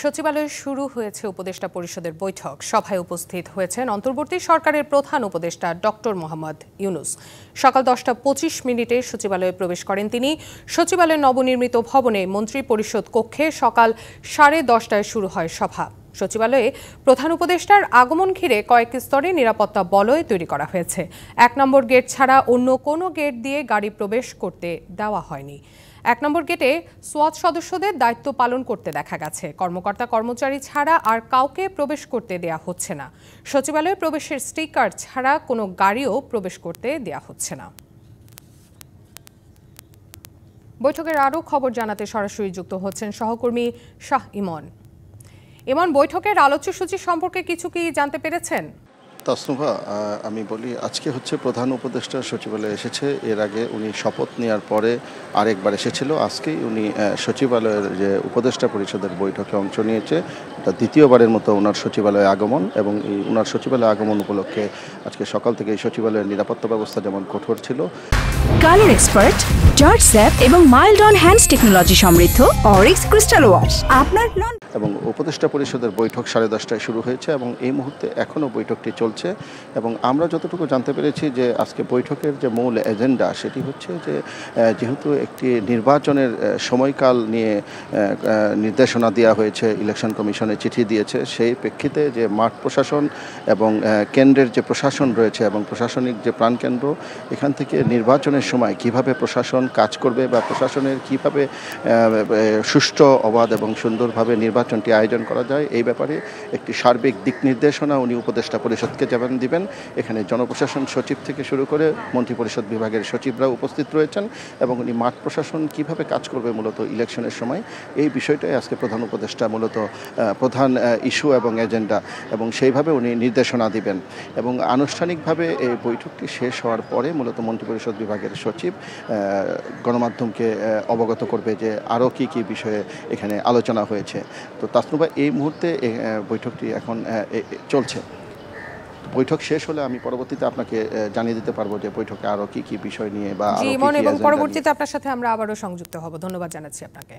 সচিবালয়ে শুরু হয়েছে উপদেষ্টা পরিষদের বৈঠক। সভায় উপস্থিত হয়েছেন অন্তর্বর্তী সরকারের প্রধান উপদেষ্টা ডক্টর মোহাম্মদ ইউনূস। সকাল 10টা 25 সচিবালয়ে প্রবেশ করেন তিনি। সচিবালয়ের নবনির্মিত ভবনে মন্ত্রী পরিষদ কক্ষে সকাল 10:30টায় শুরু হয় সভা। সচিবালয়ে প্রধান উপদেষ্টার আগমন ঘিরে কয়েক স্তরে নিরাপত্তা বলয় তৈরি করা হয়েছে। 1 নম্বর গেট ছাড়া অন্য কোনো গেট দিয়ে গাড়ি প্রবেশ করতে দেওয়া হয়নি। 1 নম্বর গেটে সোয়াত সদস্যদের দায়িত্ব পালন করতে দেখা গেছে। কর্মকর্তা কর্মচারী ছাড়া আর কাউকে প্রবেশ করতে দেয়া হচ্ছে না। সচিবালয়ে প্রবেশের স্টিকার ছাড়া কোনো গাড়িও প্রবেশ করতে দেয়া হচ্ছে না। বৈঠকের আরও খবর জানাতে সরাসরি যুক্ত হচ্ছেন সহকর্মী শাহ ইমন। ইমন, বৈঠকের আলোচ্য সূচি সম্পর্কে কিছু কি জানতে পেরেছেন? তাসনুভা, আমি বলি আজকে হচ্ছে প্রধান উপদেষ্টা সচিবালয়ে এসেছে। এর আগে উনি শপথ নেওয়ার পরে আরেকবার এসেছিল। আজকেই উনি সচিবালয়ের যে উপদেষ্টা পরিষদের বৈঠকে অংশ নিয়েছে। এটা দ্বিতীয়বারের মতো ওনার সচিবালয়ে আগমন, এবং এই ওনার সচিবালয়ে আগমন উপলক্ষে আজকে সকাল থেকে এই সচিবালয়ের নিরাপত্তা ব্যবস্থা যেমন কঠোর ছিল। কালার এক্সপার্ট, জর্জ স্যাপ এবং মাইল্ড অন হ্যান্ডস টেকনোলজি সমৃদ্ধ অরিক্স ক্রিস্টাল ওয়াশ আপনার এবং উপদেষ্টা পরিষদের বৈঠক 10:30টায় শুরু হয়েছে এবং এই মুহূর্তে এখনও বৈঠকটি চলছে। এবং আমরা যতটুকু জানতে পেরেছি যে আজকে বৈঠকের যে মূল এজেন্ডা সেটি হচ্ছে যে যেহেতু একটি নির্বাচনের সময়কাল নিয়ে নির্দেশনা দেওয়া হয়েছে, ইলেকশন কমিশনে চিঠি দিয়েছে, সেই প্রেক্ষিতে যে মাঠ প্রশাসন এবং কেন্দ্রের যে প্রশাসন রয়েছে এবং প্রশাসনিক যে প্রাণকেন্দ্র, এখান থেকে নির্বাচনের সময় কিভাবে প্রশাসন কাজ করবে বা প্রশাসনের কিভাবে সুষ্ঠু, অবাধ এবং সুন্দরভাবে নির্বাচনটি আয়োজন করা যায়, এই ব্যাপারে একটি সার্বিক দিক নির্দেশনা উনি উপদেষ্টা পরিষদকে যেমন দিবেন। এখানে জনপ্রশাসন সচিব থেকে শুরু করে মন্ত্রিপরিষদ বিভাগের সচিবরা উপস্থিত রয়েছেন এবং উনি মাঠ প্রশাসন কিভাবে কাজ করবে মূলত ইলেকশনের সময়, এই বিষয়টাই আজকে প্রধান উপদেষ্টা মূলত প্রধান ইস্যু এবং এজেন্ডা, এবং সেইভাবে উনি নির্দেশনা দিবেন। এবং আনুষ্ঠানিকভাবে এই বৈঠকটি শেষ হওয়ার পরে মূলত মন্ত্রিপরিষদ বিভাগের সচিব গণমাধ্যমকে অবগত করবে যে আরও কী কী বিষয়ে এখানে আলোচনা হয়েছে। তো তাসনুভা, এই মুহূর্তে বৈঠকটি এখন চলছে। বৈঠক শেষ হলে আমি পরবর্তীতে আপনাকে জানিয়ে দিতে পারবো যে বৈঠকে আরো কি কি বিষয় নিয়ে বা এবং পরবর্তীতে আপনার সাথে আমরা আবারও সংযুক্ত হব। ধন্যবাদ জানাচ্ছি আপনাকে।